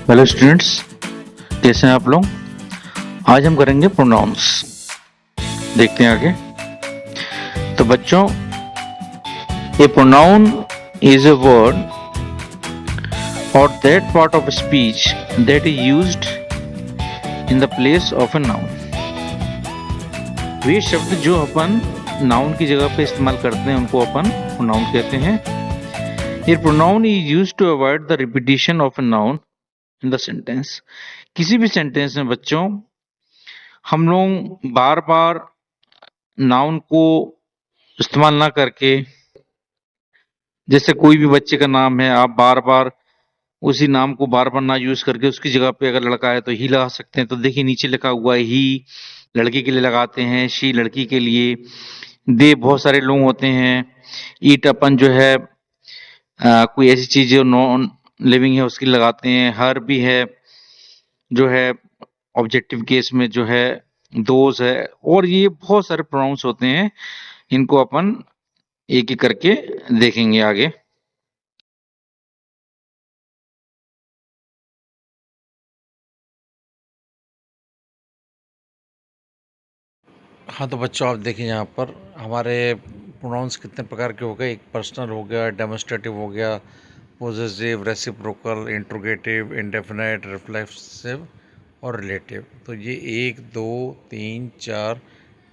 Hello students, कैसे हैं आप लोग। आज हम करेंगे प्रोनाउंस। देखते हैं आगे। तो बच्चों, a pronoun is a word or that part of speech that is used in the place of a noun. वे शब्द जो अपन नाउन की जगह पे इस्तेमाल करते हैं उनको अपन प्रोनाउन कहते हैं। A pronoun is used to avoid the repetition of a noun in the sentence. किसी भी सेंटेंस में बच्चों हम लोग बार बार नाउन को इस्तेमाल ना करके, जैसे कोई भी बच्चे का नाम है, आप बार बार उसी नाम को बार बार ना यूज करके उसकी जगह पे अगर लड़का है तो ही लगा सकते हैं। तो देखिए नीचे लिखा हुआ है ही, लड़के के लिए लगाते हैं, शी लड़की के लिए, दे बहुत सारे लोग होते हैं, ईट अपन जो है कोई ऐसी चीज जो नॉन लिविंग है उसकी लगाते हैं, हर भी है जो है ऑब्जेक्टिव केस में जो है, दोज है, और ये बहुत सारे प्रोनाउंस होते हैं। इनको अपन एक एक करके देखेंगे आगे। हाँ, तो बच्चों आप देखिए यहाँ पर हमारे प्रोनाउंस कितने प्रकार के हो गए। एक पर्सनल हो गया, डेमोन्स्ट्रेटिव हो गया, possessive, reciprocal, interrogative, indefinite, reflexive और रिलेटिव। तो ये 1 2 3 4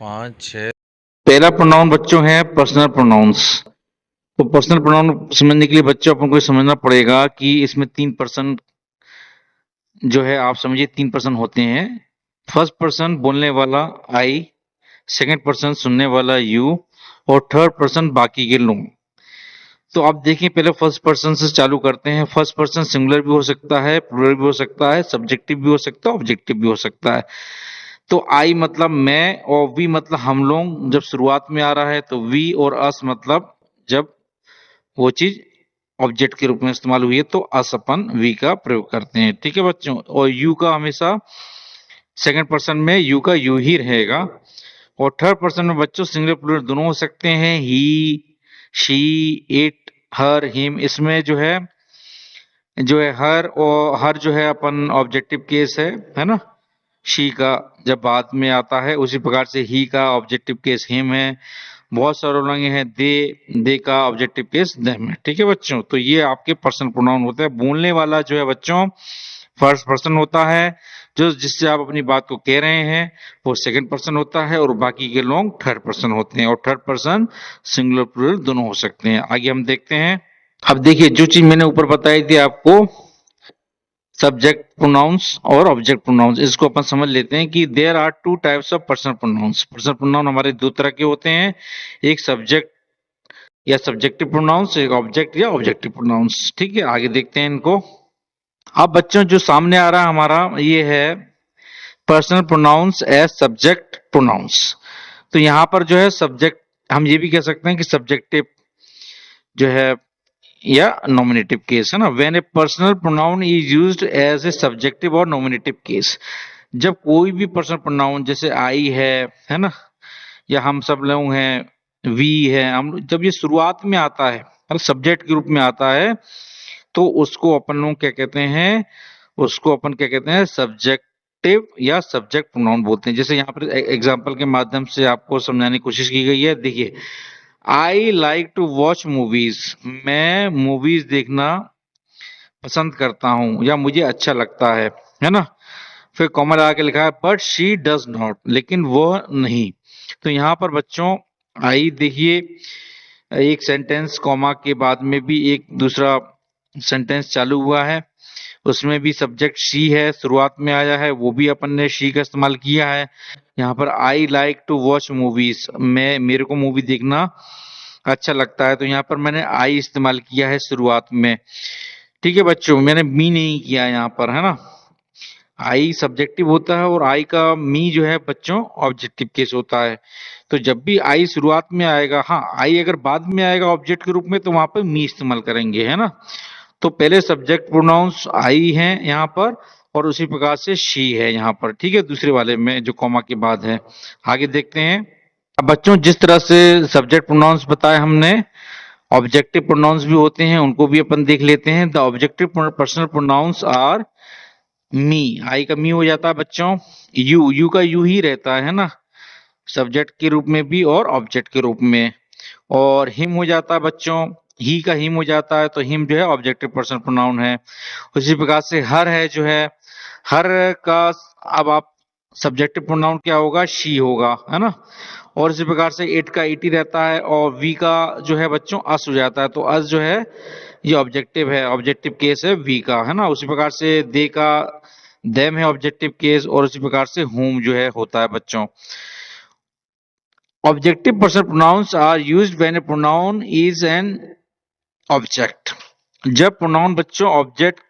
5 6। पहला प्रोनाउन बच्चों है पर्सनल प्रोनाउंस। तो पर्सनल प्रोनाउन समझने के लिए बच्चों अपन को समझना पड़ेगा कि इसमें 3% जो है, आप समझिए 3% होते हैं। फर्स्ट पर्सन बोलने वाला आई, सेकंड पर्सन सुनने वाला यू, और थर्ड पर्सन बाकी के लोग। तो आप देखिए पहले फर्स्ट पर्सन से चालू करते हैं। फर्स्ट पर्सन सिंगुलर भी हो सकता है, प्लूरल भी हो सकता है, सब्जेक्टिव भी हो सकता है, ऑब्जेक्टिव भी हो सकता है। तो आई मतलब मैं, और वी मतलब हम लोग जब शुरुआत में आ रहा है, तो वी और अस मतलब जब वो चीज ऑब्जेक्ट के रूप में इस्तेमाल हुई है तो अस अपन वी का प्रयोग करते हैं। ठीक है बच्चों। और यू का हमेशा सेकंड पर्सन में यू का यू ही रहेगा। और थर्ड पर्सन में बच्चों सिंगुलर प्लूरल दोनों हो सकते हैं, ही, शी, इट, हर, हिम। इसमें जो है हर, और हर जो है अपन ऑब्जेक्टिव केस है ना, शी का जब बाद में आता है। उसी प्रकार से ही का ऑब्जेक्टिव केस हिम है। बहुत सारे लोग हैं दे का ऑब्जेक्टिव केस देम है। ठीक है बच्चों। तो ये आपके पर्सनल प्रोनाउन होते हैं। बोलने वाला जो है बच्चों फर्स्ट पर्सन होता है, जो जिससे आप अपनी बात को कह रहे हैं वो सेकंड पर्सन होता है, और बाकी के लोग थर्ड पर्सन होते हैं। और थर्ड पर्सन सिंगुलर प्लूरल दोनों हो सकते हैं। आगे हम देखते हैं। अब देखिए जो चीज मैंने ऊपर बताई थी आपको, सब्जेक्ट प्रोनाउंस और ऑब्जेक्ट प्रोनाउंस, इसको अपन समझ लेते हैं कि there are two types of personal pronouns. Personal pronoun हमारे दो तरह के होते हैं, एक सब्जेक्ट या सब्जेक्टिव प्रोनाउंस, एक ऑब्जेक्ट या ऑब्जेक्टिव प्रोनाउंस। ठीक है, आगे देखते हैं इनको। अब बच्चों जो सामने आ रहा है हमारा, ये है personal pronouns as subject pronouns. तो यहाँ पर जो है सब्जेक्ट, हम ये भी कह सकते हैं कि सब्जेक्टिव जो है या नॉमिनेटिव केस है ना। When a personal pronoun is used as a subjective और नॉमिनेटिव केस, जब कोई भी पर्सनल प्रोनाउन जैसे आई है ना, या हम सब लोग हैं, वी है, हम जब ये शुरुआत में आता है मतलब सब्जेक्ट के रूप में आता है, तो उसको अपन लोग क्या कहते हैं, उसको अपन क्या कहते हैं, सब्जेक्टिव या सब्जेक्ट प्रोनाउन बोलते हैं। जैसे यहाँ पर एग्जांपल के माध्यम से आपको समझाने की कोशिश की गई है। देखिए, I like to watch movies, मैं मूवीज देखना पसंद करता हूँ या मुझे अच्छा लगता है ना। फिर कॉमा लगा के लिखा है बट शी डज नॉट, लेकिन वो नहीं। तो यहाँ पर बच्चों आई देखिए, एक सेंटेंस कॉमा के बाद में भी एक दूसरा सेंटेंस चालू हुआ है, उसमें भी सब्जेक्ट शी है, शुरुआत में आया है, वो भी अपन ने शी का इस्तेमाल किया है। यहाँ पर I like to watch movies, मेरे को मूवी देखना अच्छा लगता है, तो यहाँ पर मैंने आई इस्तेमाल किया है शुरुआत में। ठीक है बच्चों, मैंने मी नहीं किया यहाँ पर, है ना। आई सब्जेक्टिव होता है और आई का मी जो है बच्चों ऑब्जेक्टिव केस होता है। तो जब भी आई शुरुआत में आएगा, हाँ आई अगर बाद में आएगा ऑब्जेक्ट के रूप में, तो वहां पर मी इस्तेमाल करेंगे, है ना। तो पहले सब्जेक्ट प्रोनाउंस आई है यहाँ पर, और उसी प्रकार से शी है यहाँ पर। ठीक है, दूसरे वाले में जो कॉमा के बाद है। आगे देखते हैं। अब बच्चों जिस तरह से सब्जेक्ट प्रोनाउंस बताए हमने, ऑब्जेक्टिव प्रोनाउंस भी होते हैं, उनको भी अपन देख लेते हैं। The objective personal pronouns are me, I का मी हो जाता है बच्चों, यू का यू ही रहता है ना, सब्जेक्ट के रूप में भी और ऑब्जेक्ट के रूप में। और हिम हो जाता है बच्चों, ही का हिम हो जाता है, तो हिम जो है ऑब्जेक्टिव पर्सनल प्रोनाउन है। उसी प्रकार से हर है जो है, हर का अब आप सब्जेक्टिव प्रोनाउन क्या होगा, शी होगा, है ना। और इसी प्रकार से इट का इट ही रहता है, और वी का जो है बच्चों अस हो जाता है, तो अस जो है ये ऑब्जेक्टिव है, ऑब्जेक्टिव केस है वी का, है ना। उसी प्रकार से दे का देम है ऑब्जेक्टिव केस, और उसी प्रकार से होम जो है होता है बच्चों। Objective personal pronouns are used when a pronoun is an object. जब प्रोनाउन बच्चों ऑब्जेक्ट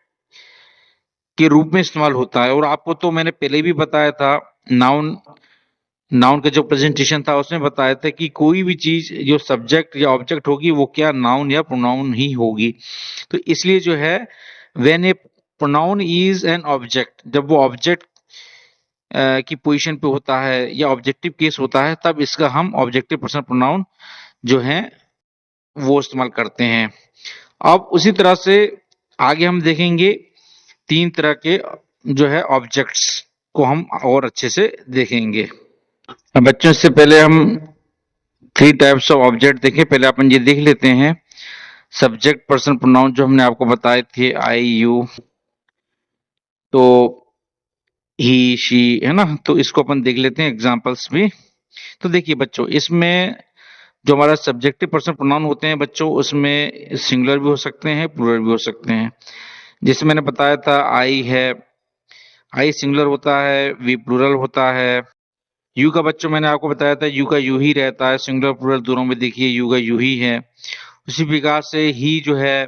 के रूप में इस्तेमाल होता है, और आपको तो मैंने पहले भी बताया था, नाउन नाउन का जो प्रेजेंटेशन था उसमें बताया था कि कोई भी चीज जो सब्जेक्ट या ऑब्जेक्ट होगी वो क्या नाउन या प्रोनाउन ही होगी। तो इसलिए जो है when a pronoun is an object, जब वो ऑब्जेक्ट की पोजीशन पे होता है या ऑब्जेक्टिव केस होता है, तब इसका हम ऑब्जेक्टिव पर्सनल प्रोनाउन जो है वो इस्तेमाल करते हैं। अब उसी तरह से आगे हम देखेंगे तीन तरह के जो है ऑब्जेक्ट्स को हम और अच्छे से देखेंगे। अब बच्चों इससे पहले हम थ्री टाइप्स ऑफ ऑब्जेक्ट देखें, पहले अपन ये देख लेते हैं सब्जेक्ट पर्सन प्रोनाउन जो हमने आपको बताए थे, आई यू, तो ही शी, है ना। तो इसको अपन देख लेते हैं एग्जांपल्स भी। तो देखिए बच्चों, इसमें जो हमारा सब्जेक्टिव पर्सन प्रोनाउन होते हैं बच्चों, उसमें सिंगुलर भी हो सकते हैं, प्लूरल भी हो सकते हैं। जैसे मैंने बताया था आई है, आई सिंगुलर होता है, वी प्लूरल होता है। यू का बच्चों मैंने आपको बताया था यू का यू ही रहता है, सिंगुलर प्लूरल दोनों में देखिए यू का यू ही है। उसी प्रकार से ही जो है,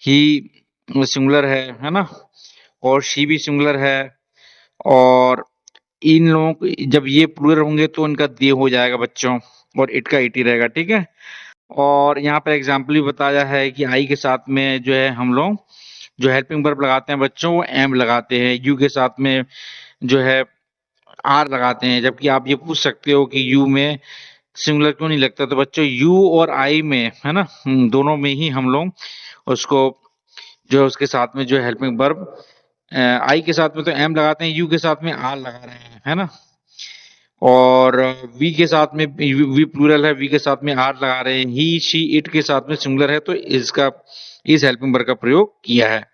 ही सिंगुलर है ना, और शी भी सिंगुलर है। और इन लोगों को जब ये प्लूरल होंगे तो इनका दे हो जाएगा बच्चों, और इट का इट ही रहेगा, ठीक है। और यहाँ पर एग्जाम्पल भी बताया है कि आई के साथ में जो है हम लोग जो हेल्पिंग वर्ब लगाते हैं बच्चों वो एम लगाते हैं, यू के साथ में जो है आर लगाते हैं। जबकि आप ये पूछ सकते हो कि यू में सिंगुलर क्यों नहीं लगता, तो बच्चों यू और आई में, है ना, दोनों में ही हम लोग उसको जो है उसके साथ में जो है हेल्पिंग वर्ब, आई के साथ में तो एम लगाते हैं, यू के साथ में आर लगा रहे हैं, है ना। और वी के साथ में वी प्लूरल है, वी के साथ में आर लगा रहे हैं, ही शी इट के साथ में सिंगुलर है, तो इसका इस हेल्पिंग वर्ब का प्रयोग किया है।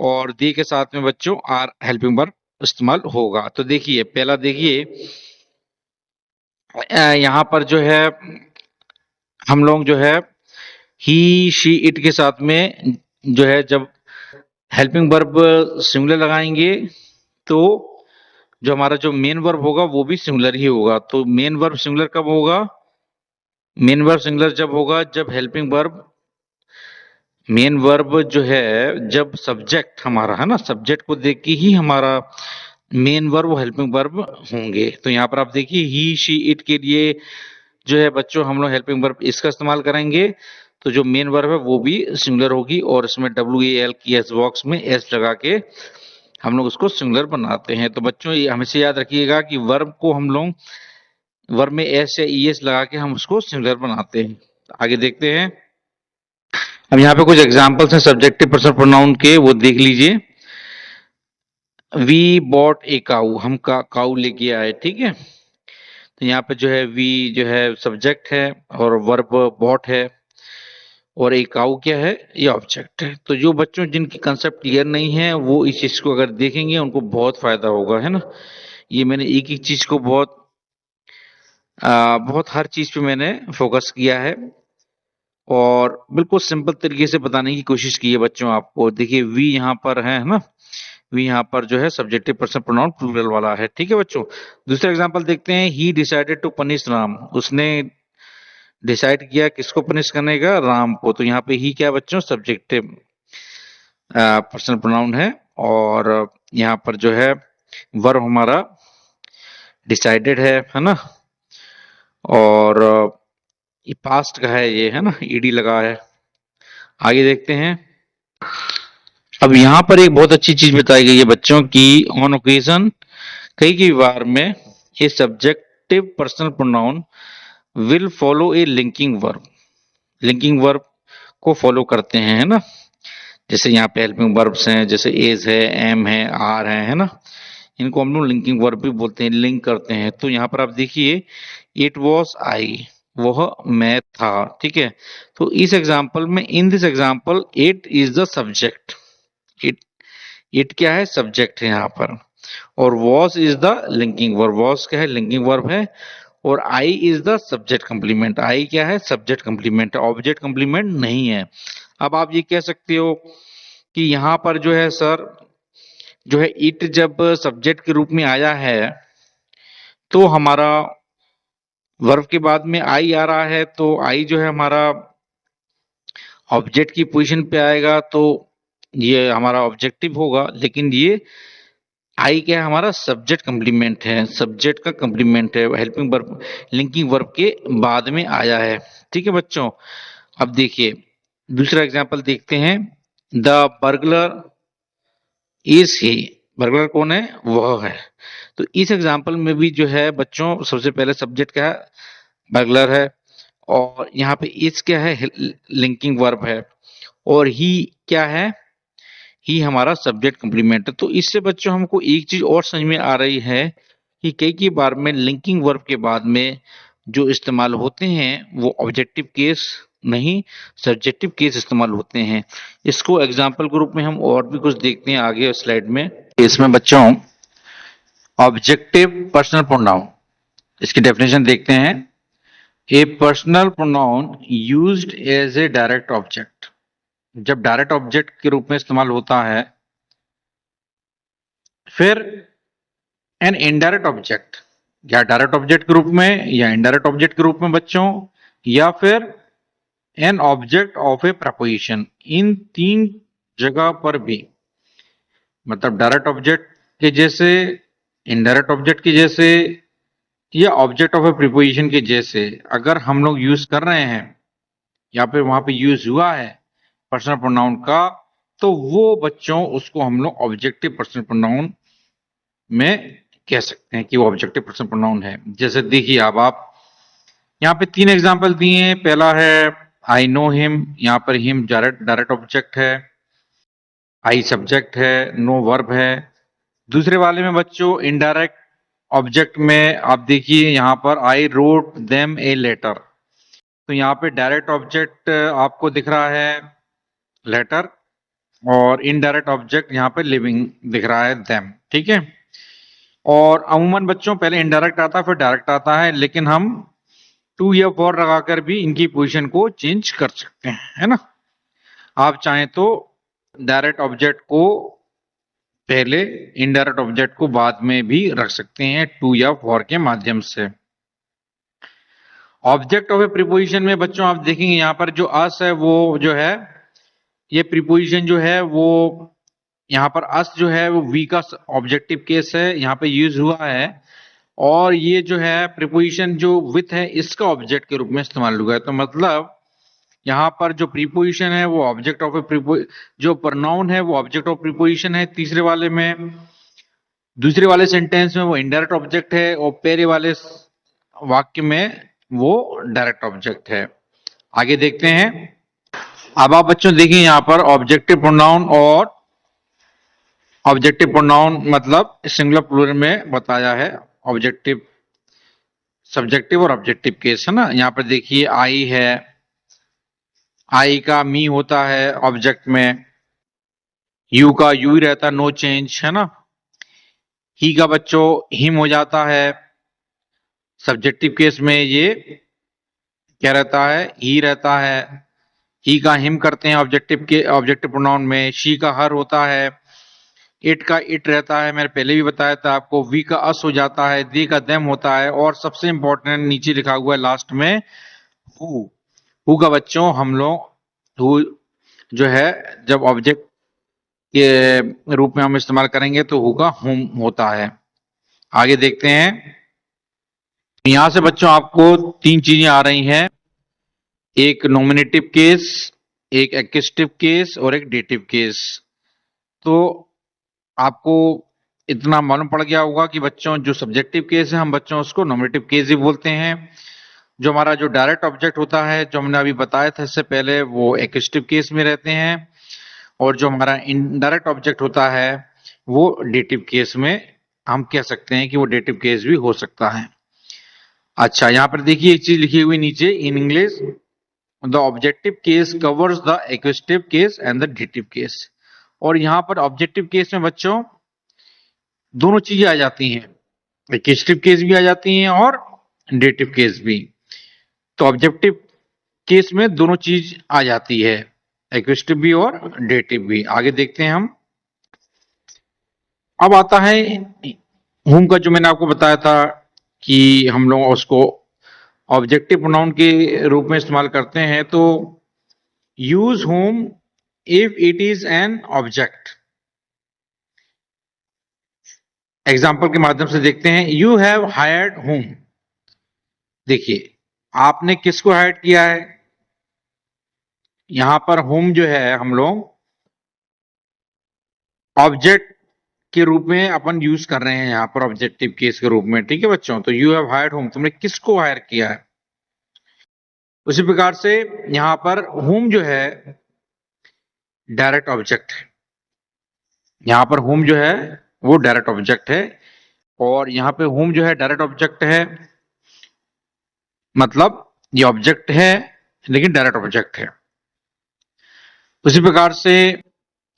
और दे के साथ में बच्चों आर हेल्पिंग वर्ब इस्तेमाल होगा। तो देखिए पहला देखिए, यहाँ पर जो है हम लोग जो है ही शी इट के साथ में जो है जब हेल्पिंग वर्ब सिंगुलर लगाएंगे, तो जो हमारा जो मेन वर्ब होगा वो भी सिंगुलर ही होगा। तो मेन वर्ब सिंगुलर कब होगा, मेन वर्ब सिंगुलर जब होगा जब हेल्पिंग वर्ब, मेन वर्ब जो है जब सब्जेक्ट हमारा, है ना, सब्जेक्ट को देख के ही हमारा मेन वर्ब हेल्पिंग वर्ब होंगे। तो यहाँ पर आप देखिए ही शी इट के लिए जो है बच्चों हम लोग हेल्पिंग वर्ब इसका इस्तेमाल करेंगे, तो जो मेन वर्ब है वो भी सिंगुलर होगी, और इसमें WAL की एस बॉक्स में एस लगा के हम लोग उसको सिंगुलर बनाते हैं। तो बच्चों ये हमेशा याद रखिएगा कि वर्ब को हम लोग वर्ब में एस या ES लगा के हम उसको सिंगुलर बनाते हैं। आगे देखते हैं, अब यहाँ पे कुछ एग्जांपल्स हैं सब्जेक्टिव पर्सन प्रोनाउन के, वो देख लीजिए। वी बॉट ए काऊ, हम काऊ लेके आए, ठीक है। तो यहाँ पे जो है वी जो है सब्जेक्ट है, और वर्ब बॉट है, और एक काऊ क्या है, ये ऑब्जेक्ट है। तो जो बच्चों जिनकी कंसेप्ट क्लियर नहीं है वो इस चीज को अगर देखेंगे उनको बहुत फायदा होगा, है ना। ये मैंने एक एक चीज को बहुत हर चीज पे मैंने फोकस किया है, और बिल्कुल सिंपल तरीके से बताने की कोशिश की है बच्चों आपको। देखिए वी यहाँ पर है ना, वी यहाँ पर जो है सब्जेक्टिव पर्सन प्रोनाउन प्लूरल वाला है, ठीक है बच्चों। दूसरा एग्जांपल देखते हैं, he decided to punish Ram, उसने डिसाइड किया किसको पनिश करने का, राम को। तो यहाँ पे ही क्या है बच्चों, सब्जेक्टिव पर्सनल प्रोनाउन है, और यहाँ पर जो है वर्ब हमारा डिसाइडेड है ना, और ये पास्ट का है, ये है ना, ईडी लगा है। आगे देखते हैं, अब यहाँ पर एक बहुत अच्छी चीज बताई गई है बच्चों की, ऑन ओकेजन कई कई बार में ये subjective personal pronoun will follow A linking verb, linking verb को फॉलो करते हैं, है ना। जैसे यहाँ पे हेल्पिंग वर्ब्स हैं, जैसे इज है, एम है ना, इनको हम लोग लिंकिंग वर्ब भी बोलते हैं, लिंक करते हैं। तो यहाँ पर आप देखिए, इट वॉज आई, वह मैं था, ठीक है। तो इस एग्जाम्पल में, in this example, it is the subject. It it क्या है? सब्जेक्ट है यहाँ पर। और was is the linking verb, was क्या है? लिंकिंग वर्ब है। और I is the subject complement, आई क्या है? सब्जेक्ट कंप्लीमेंट है, ऑब्जेक्ट कंप्लीमेंट नहीं है। अब आप ये कह सकते हो कि यहाँ पर जो है सर, जो है इट जब सब्जेक्ट के रूप में आया है, तो हमारा वर्ब के बाद में आई आ रहा है, तो आई जो है हमारा ऑब्जेक्ट की पोजीशन पे आएगा, तो ये हमारा ऑब्जेक्टिव होगा। लेकिन ये आई क्या है? हमारा सब्जेक्ट कंप्लीमेंट है, सब्जेक्ट का कंप्लीमेंट है, हेल्पिंग वर्ब, लिंकिंग वर्ब के बाद में आया है। ठीक है बच्चों। अब देखिए दूसरा एग्जांपल देखते हैं। The burglar is he, burglar कौन है? वह है। तो इस एग्जांपल में भी जो है बच्चों, सबसे पहले सब्जेक्ट क्या है? बर्गलर है। और यहाँ पे इज क्या है? लिंकिंग वर्ब है। और ही क्या है? ही हमारा सब्जेक्ट कंप्लीमेंट है। तो इससे बच्चों हमको एक चीज और समझ में आ रही है कि कई कई बार में लिंकिंग वर्ब के बाद में जो इस्तेमाल होते हैं वो ऑब्जेक्टिव केस नहीं, सब्जेक्टिव केस इस्तेमाल होते हैं। इसको एग्जाम्पल के रूप में हम और भी कुछ देखते हैं आगे स्लाइड में। इसमें बच्चों ऑब्जेक्टिव पर्सनल प्रोनाउन, इसकी डेफिनेशन देखते हैं। A personal pronoun used as a direct object, जब डायरेक्ट ऑब्जेक्ट के रूप में इस्तेमाल होता है। फिर एन इनडायरेक्ट ऑब्जेक्ट, या डायरेक्ट ऑब्जेक्ट के रूप में या इनडायरेक्ट ऑब्जेक्ट के रूप में बच्चों, या फिर an object of a preposition, इन तीन जगह पर भी, मतलब डायरेक्ट ऑब्जेक्ट के जैसे, इनडायरेक्ट ऑब्जेक्ट के जैसे, या ऑब्जेक्ट ऑफ ए प्रीपोजिशन के जैसे अगर हम लोग यूज कर रहे हैं, या फिर वहां पे यूज हुआ है पर्सनल प्रोनाउन का, तो वो बच्चों उसको हम लोग ऑब्जेक्टिव पर्सनल प्रोनाउन में कह सकते हैं कि वो ऑब्जेक्टिव पर्सनल प्रोनाउन है। जैसे देखिए अब आप यहाँ पे तीन एग्जांपल दिए हैं। पहला है आई नो हिम, यहाँ per him direct direct object है, आई सब्जेक्ट है, नो वर्ब है। दूसरे वाले में बच्चों इनडायरेक्ट ऑब्जेक्ट में आप देखिए यहाँ पर I wrote them a letter, तो यहाँ पे डायरेक्ट ऑब्जेक्ट आपको दिख रहा है लेटर, और इनडायरेक्ट ऑब्जेक्ट यहाँ पे लिविंग दिख रहा है देम, ठीक है। और अमूमन बच्चों पहले इनडायरेक्ट आता है फिर डायरेक्ट आता है, लेकिन हम टू या फॉर लगाकर भी इनकी पोजीशन को चेंज कर सकते हैं, है ना। आप चाहें तो डायरेक्ट ऑब्जेक्ट को पहले, इनडायरेक्ट ऑब्जेक्ट को बाद में भी रख सकते हैं टू या फॉर के माध्यम से। ऑब्जेक्ट ऑफ ए प्रीपोजिशन में बच्चों आप देखेंगे यहाँ पर जो अस है वो जो है, ये प्रीपोजिशन जो है वो यहाँ पर अस जो है वो वी का ऑब्जेक्टिव केस है, यहाँ पे यूज हुआ है। और ये जो है प्रीपोजिशन जो विथ है इसका ऑब्जेक्ट के रूप में इस्तेमाल हुआ है। तो मतलब यहाँ पर जो प्रीपोजिशन है वो ऑब्जेक्ट ऑफ ए जो प्रोनाउन है वो ऑब्जेक्ट ऑफ प्रीपोजिशन है तीसरे वाले में, दूसरे वाले सेंटेंस में वो इनडायरेक्ट ऑब्जेक्ट है, और पहले वाले वाक्य में वो डायरेक्ट ऑब्जेक्ट है। आगे देखते हैं। अब आप बच्चों देखिए यहाँ पर ऑब्जेक्टिव प्रोनाउन और ऑब्जेक्टिव प्रोनाउन मतलब सिंगुलर प्लूरल में बताया है, ऑब्जेक्टिव, सब्जेक्टिव और ऑब्जेक्टिव केस, है ना। यहाँ पर देखिए आई है, आई का मी होता है ऑब्जेक्ट में, यू का यू ही रहता है, नो चेंज, है ना। ही का बच्चों हिम हो जाता है, सब्जेक्टिव केस में ये क्या रहता है? ही रहता है। ही का हिम करते हैं ऑब्जेक्टिव के, ऑब्जेक्टिव प्रोनाउन में। शी का हर होता है, इट का इट रहता है, मैंने पहले भी बताया था आपको। वी का अस हो जाता है, दे का देम होता है, और सबसे इंपॉर्टेंट नीचे लिखा हुआ है लास्ट में हु का बच्चों हम लोग हु जो है जब ऑब्जेक्ट के रूप में हम इस्तेमाल करेंगे तो हु का हुम होता है। आगे देखते हैं। यहां से बच्चों आपको तीन चीजें आ रही हैं, एक नॉमिनेटिव केस, एक एक्सिस्टिव केस और एक डेटिव केस। तो आपको इतना मालूम पड़ गया होगा कि बच्चों जो सब्जेक्टिव केस है हम बच्चों उसको नॉमिनेटिव केस ही बोलते हैं। जो हमारा जो डायरेक्ट ऑब्जेक्ट होता है जो हमने अभी बताया था इससे पहले, वो एक्सिस्टिव केस में रहते हैं। और जो हमारा इनडायरेक्ट ऑब्जेक्ट होता है वो डेटिव केस में हम कह सकते हैं कि वो डेटिव केस भी हो सकता है। अच्छा, यहां पर देखिए एक चीज लिखी हुई नीचे in English, the objective case covers the एक्विजिटिव case and the dative case. और यहां पर ऑब्जेक्टिव केस में बच्चों दोनों चीजें आ जाती हैं, एक्विजिटिव केस भी आ जाती हैं और डेटिव केस भी। तो ऑब्जेक्टिव केस में दोनों चीज आ जाती है, एक्विजिटिव भी और डेटिव भी। आगे देखते हैं हम। अब आता है होम का, जो मैंने आपको बताया था कि हम लोग उसको ऑब्जेक्टिव प्रोनाउन के रूप में इस्तेमाल करते हैं। तो use home if it is an object. Example के माध्यम से देखते हैं। You have hired home. देखिए आपने किसको हायर किया है, यहां पर होम जो है हम लोग ऑब्जेक्ट के रूप में अपन यूज कर रहे हैं, यहां पर ऑब्जेक्टिव केस के रूप में। ठीक है बच्चों, तो यू हैव हायर्ड होम, तुमने किसको हायर किया है। उसी प्रकार से यहां पर होम जो है डायरेक्ट ऑब्जेक्ट है, यहां पर होम जो है वो डायरेक्ट ऑब्जेक्ट है। और यहां पे होम जो है डायरेक्ट ऑब्जेक्ट है, मतलब ये ऑब्जेक्ट है लेकिन डायरेक्ट ऑब्जेक्ट है। उसी प्रकार से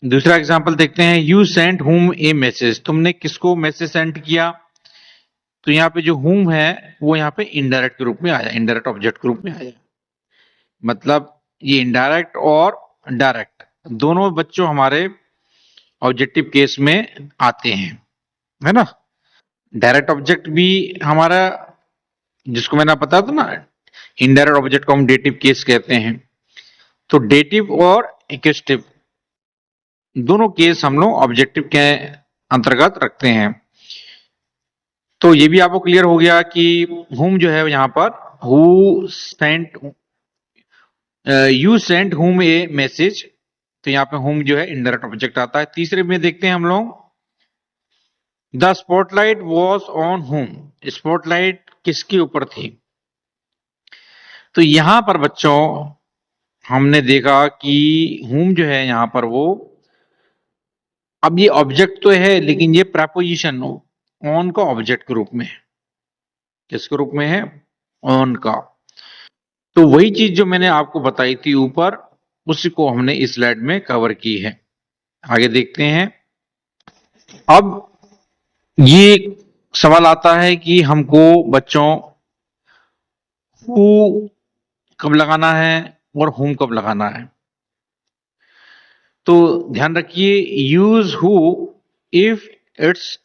दूसरा एग्जांपल देखते हैं। You sent home A message, तुमने किसको मैसेज सेंड किया। तो यहाँ पे जो होम है वो यहाँ पे इनडायरेक्ट के रूप में आया, इनडायरेक्ट ऑब्जेक्ट के रूप में आया। मतलब ये इनडायरेक्ट और डायरेक्ट दोनों बच्चों हमारे ऑब्जेक्टिव केस में आते हैं, है ना। डायरेक्ट ऑब्जेक्ट भी हमारा, जिसको मैंने बताया था ना, इनडायरेक्ट ऑब्जेक्ट को हम डेटिव केस कहते हैं। तो डेटिव और एक्विजिटिव दोनों केस हम लोग ऑब्जेक्टिव के अंतर्गत रखते हैं। तो ये भी आपको क्लियर हो गया कि होम जो है यहाँ पर who sent, you sent home A message. तो यहाँ पे होम जो है इनडायरेक्ट ऑब्जेक्ट आता है। तीसरे में देखते हैं हम लोग, the spotlight was on home, spotlight किसके ऊपर थी। तो यहां पर बच्चों हमने देखा कि होम जो है यहां पर वो, अब ये ऑब्जेक्ट तो है लेकिन ये प्रपोजिशन ऑन का ऑब्जेक्ट के रूप में है। किसके रूप में है, ऑन का। तो वही चीज जो मैंने आपको बताई थी ऊपर, उसी को हमने इस स्लाइड में कवर की है। आगे देखते हैं। अब ये सवाल आता है कि हमको बच्चों हु कब लगाना है और होम कब लगाना है। तो ध्यान रखिए, use who if it's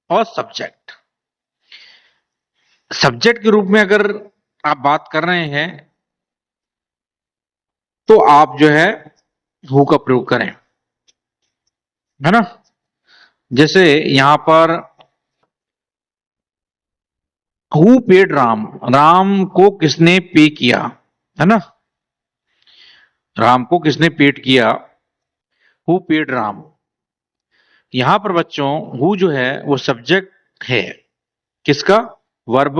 a subject. Subject के रूप में अगर आप बात कर रहे हैं तो आप जो है हु का प्रयोग करें, है ना। जैसे यहां पर हु पेड राम, राम को किसने पे किया, है ना। राम को किसने पेड किया, हु पेड राम। यहां पर बच्चों हु जो है वो सब्जेक्ट है, किसका, वर्ब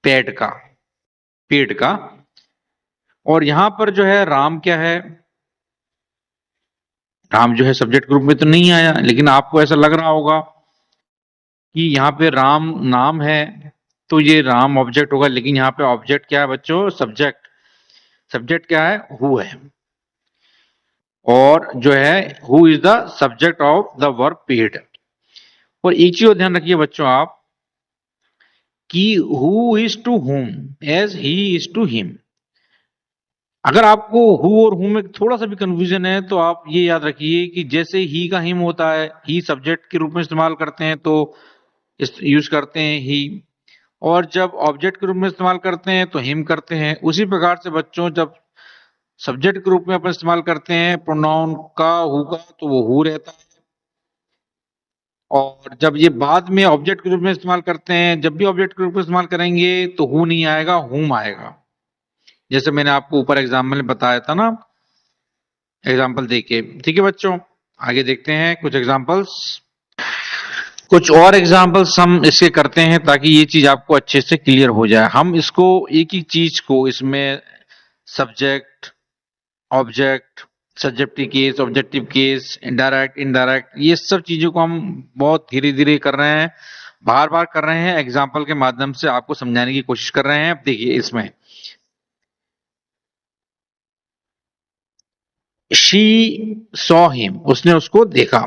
पेड का, पेड का। और यहां पर जो है राम क्या है, राम जो है सब्जेक्ट ग्रुप में तो नहीं आया, लेकिन आपको ऐसा लग रहा होगा कि यहाँ पे राम नाम है तो ये राम ऑब्जेक्ट होगा, लेकिन यहाँ पे ऑब्जेक्ट क्या है बच्चों, सब्जेक्ट। सब्जेक्ट क्या है, हु है। और जो है who is the subject of the verb paid. और एक चीज ध्यान रखिए बच्चों आप, कि who is to whom as he is to him. अगर आपको हु और हु में थोड़ा सा भी कंफ्यूजन है तो आप ये याद रखिए कि जैसे ही का हिम होता है, ही सब्जेक्ट के रूप में इस्तेमाल करते हैं तो यूज करते हैं ही, और जब ऑब्जेक्ट के रूप में इस्तेमाल करते हैं तो हिम करते हैं। उसी प्रकार से बच्चों जब सब्जेक्ट के रूप में अपन इस्तेमाल करते हैं प्रोनाउन का, हु का, तो वो हु रहता है। और जब ये बाद में ऑब्जेक्ट के रूप में इस्तेमाल करते हैं, जब भी ऑब्जेक्ट के रूप में इस्तेमाल करेंगे तो हु नहीं आएगा, हुम आएगा। जैसे मैंने आपको ऊपर एग्जाम्पल में बताया था ना, एग्जाम्पल देके। ठीक है बच्चों, आगे देखते हैं कुछ एग्जाम्पल्स। कुछ और एग्जाम्पल्स हम इसके करते हैं ताकि ये चीज आपको अच्छे से क्लियर हो जाए। हम इसको एक ही चीज को इसमें subject, object, subjective case, objective case, direct, indirect, ये सब चीजों को हम बहुत धीरे धीरे कर रहे हैं, बार बार कर रहे हैं, एग्जाम्पल के माध्यम से आपको समझाने की कोशिश कर रहे हैं। अब देखिए इसमें शी सॉ हिम, उसने उसको देखा।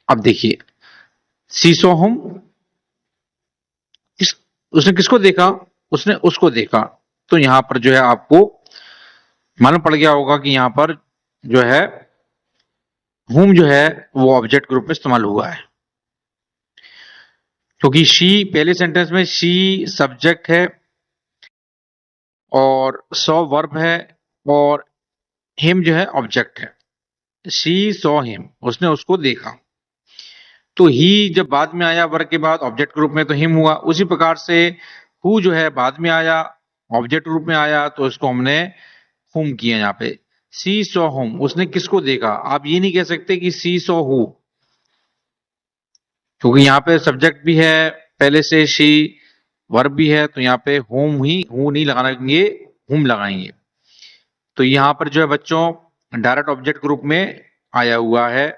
अब देखिए सी सॉ हिम, उसने किसको देखा? उसने उसको देखा। तो यहां पर जो है आपको मालूम पड़ गया होगा कि यहां पर जो है हुम जो है वो ऑब्जेक्ट ग्रुप में इस्तेमाल हुआ है, क्योंकि शी पहले सेंटेंस में शी सब्जेक्ट है और सॉ वर्ब है और हिम जो है ऑब्जेक्ट है। शी सॉ हिम, उसने उसको देखा। तो ही जब बाद में आया वर्ग के बाद ऑब्जेक्ट ग्रुप में, तो हिम हुआ। उसी प्रकार से हु जो है बाद में आया, ऑब्जेक्ट ग्रुप में आया, तो इसको हमने हुम किया यहाँ पे। सी सॉ हुम, उसने किसको देखा? आप ये नहीं कह सकते कि सी सॉ हु, क्योंकि यहाँ पे सब्जेक्ट भी है पहले से, शी वर्ब भी है, तो यहाँ पे होम ही, हु नहीं लगाएंगे, हुम लगाएंगे। तो यहाँ पर जो है बच्चों डायरेक्ट ऑब्जेक्ट ग्रुप में आया हुआ है,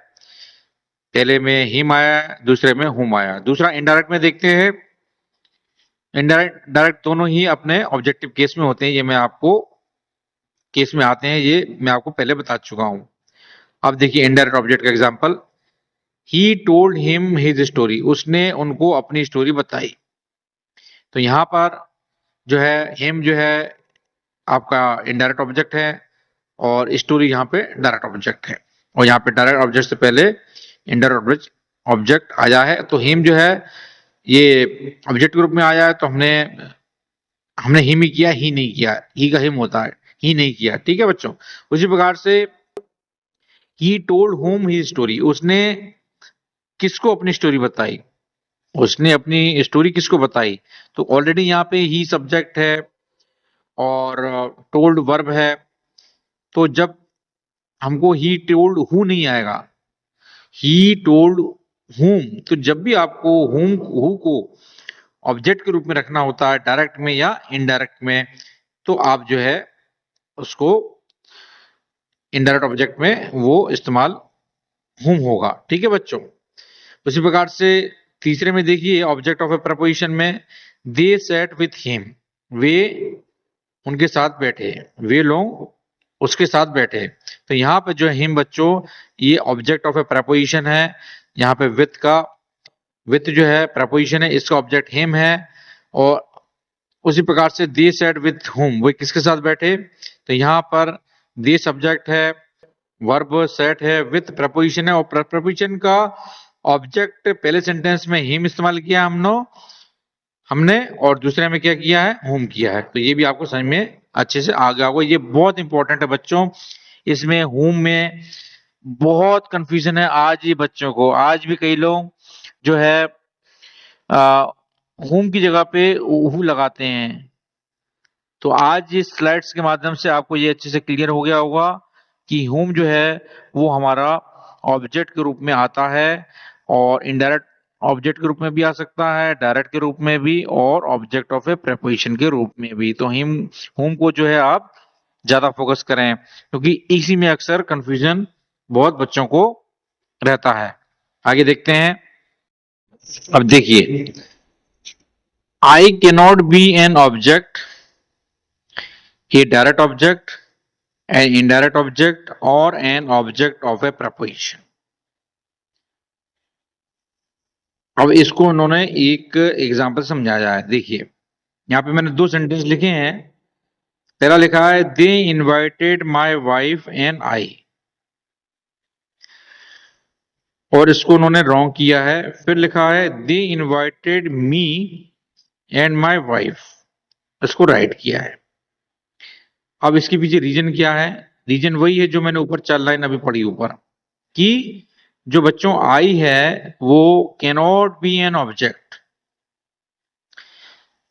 पहले में हिम आया, दूसरे में हुम आया। दूसरा इनडायरेक्ट में देखते हैं। इनडायरेक्ट डायरेक्ट दोनों ही अपने ऑब्जेक्टिव केस में होते हैं, ये मैं आपको केस में आते हैं, ये मैं आपको पहले बता चुका हूं। अब देखिए इनडायरेक्ट ऑब्जेक्ट का example, he told him his story, उसने उनको अपनी स्टोरी बताई। तो यहां पर जो है हिम जो है आपका इनडायरेक्ट ऑब्जेक्ट है और स्टोरी यहाँ पे डायरेक्ट ऑब्जेक्ट है, और यहाँ पे डायरेक्ट ऑब्जेक्ट से पहले इनडायरेक्ट ऑब्जेक्ट आया है। तो हिम जो है ये ऑब्जेक्ट ग्रुप में आया है, तो हमने हमने हिम ही किया, ही नहीं किया। ही का हिम होता है, ही नहीं किया। ठीक है बच्चों। उसी प्रकार से he told home he story, उसने किसको अपनी स्टोरी बताई? उसने अपनी स्टोरी किसको बताई? तो ऑलरेडी यहाँ पे ही सब्जेक्ट है और टोल्ड वर्ब है, तो जब हमको ही टोल्ड हु नहीं आएगा, ही टोल्ड हुम, तो जब भी आपको हुम हु को ऑब्जेक्ट के रूप में रखना होता है, डायरेक्ट में या इनडायरेक्ट में, तो आप जो है उसको इनडायरेक्ट ऑब्जेक्ट में वो इस्तेमाल हुम होगा। ठीक है बच्चों। उसी प्रकार से तीसरे में देखिए ऑब्जेक्ट ऑफ ए प्रपोजिशन में, दे सेट विथ हिम, वे उनके साथ बैठे, वे लोग उसके साथ बैठे। तो यहाँ पे जो है हिम बच्चों, ये ऑब्जेक्ट ऑफ ए प्रपोजिशन है। यहाँ पे विथ का, विथ जो है प्रपोजिशन है, इसका ऑब्जेक्ट हिम है। और उसी प्रकार से दे सेट विथ हुम, वे किसके साथ बैठे? तो यहाँ पर दे सब्जेक्ट है, वर्ब सेट है, विथ प्रपोजिशन है, और प्रपोजिशन का ऑब्जेक्ट पहले सेंटेंस में हिम इस्तेमाल किया हमने और दूसरे में क्या किया है? हुम किया है। तो ये भी आपको समझ में अच्छे से आ गया होगा। ये बहुत इंपॉर्टेंट है बच्चों। इसमें हुम में बहुत कंफ्यूजन है आज ये बच्चों को। आज भी कई लोग जो है हुम की जगह पे हु लगाते हैं। तो आज इस स्लाइड्स के माध्यम से आपको ये अच्छे से क्लियर हो गया होगा कि हुम जो है वो हमारा ऑब्जेक्ट के रूप में आता है, और इनडायरेक्ट ऑब्जेक्ट के रूप में भी आ सकता है, डायरेक्ट के रूप में भी, और ऑब्जेक्ट ऑफ ए प्रेपोजिशन के रूप में भी। तो हिम हुम को जो है आप ज्यादा फोकस करें, क्योंकि इसी में अक्सर कंफ्यूजन बहुत बच्चों को रहता है। आगे देखते हैं। अब देखिए, I cannot be an object, a direct object, an indirect object, or an object of a preposition। अब इसको उन्होंने एक एग्जांपल समझाया है। देखिए यहाँ पे मैंने दो सेंटेंस लिखे हैं। पहला लिखा है, दे invited my wife and I, और इसको उन्होंने रॉन्ग किया है। फिर लिखा है, दे invited me and my wife, इसको राइट किया है। अब इसके पीछे रीजन क्या है? रीजन वही है जो मैंने ऊपर 4 लाइन अभी पढ़ी ऊपर, कि जो बच्चों आई है वो कैनॉट बी एन ऑब्जेक्ट।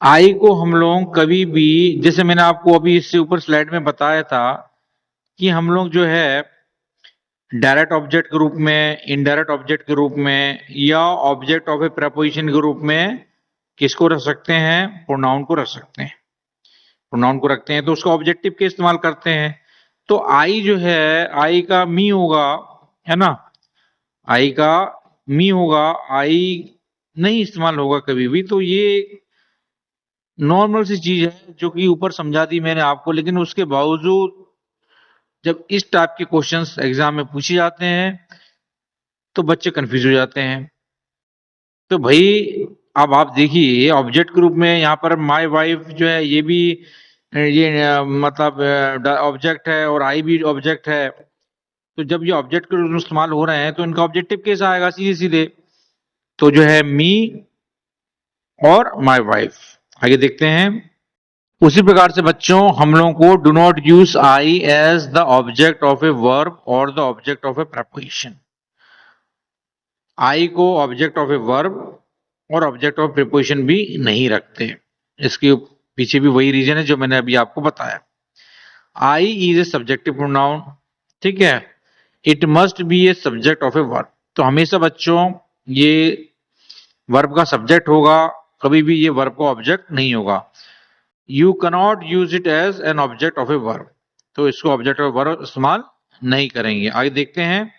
आई को हम लोग कभी भी, जैसे मैंने आपको अभी इससे ऊपर स्लाइड में बताया था कि हम लोग जो है डायरेक्ट ऑब्जेक्ट के रूप में, इनडायरेक्ट ऑब्जेक्ट के रूप में, या ऑब्जेक्ट ऑफ ए प्रपोजिशन के रूप में किसको रख सकते हैं? प्रोनाउन को रख सकते हैं। प्रोनाउन को रखते हैं तो उसका ऑब्जेक्टिव के इस्तेमाल करते हैं। तो आई जो है, आई का मी होगा, है ना, आई का मी होगा, आई नहीं इस्तेमाल होगा कभी भी। तो ये नॉर्मल सी चीज है जो कि ऊपर समझा दी मैंने आपको, लेकिन उसके बावजूद जब इस टाइप के क्वेश्चंस एग्जाम में पूछे जाते हैं तो बच्चे कंफ्यूज हो जाते हैं। तो भाई अब आप देखिए ऑब्जेक्ट के रूप में यहाँ पर माय वाइफ जो है ये भी मतलब ऑब्जेक्ट है और आई भी ऑब्जेक्ट है। तो जब ये ऑब्जेक्ट के रूप में इस्तेमाल हो रहे हैं तो इनका ऑब्जेक्टिव कैसा आएगा, सीधे सीधे। तो जो है मी और माय वाइफ। आगे देखते हैं। उसी प्रकार से बच्चों हम लोगों को do not use I as the object of a verb or the object of a preposition. I को ऑब्जेक्ट ऑफ ए वर्ब और ऑब्जेक्ट ऑफ प्रीपोजिशन भी नहीं रखते। इसके पीछे भी वही रीजन है जो मैंने अभी आपको बताया। I is a subjective pronoun, ठीक है। It must be a subject of a verb. तो हमेशा बच्चों ये वर्ब का सब्जेक्ट होगा, कभी भी ये वर्ब का ऑब्जेक्ट नहीं होगा। You cannot use it as an object of a verb. तो इसको ऑब्जेक्ट ऑफ वर्ब इस्तेमाल नहीं करेंगे। आगे देखते हैं।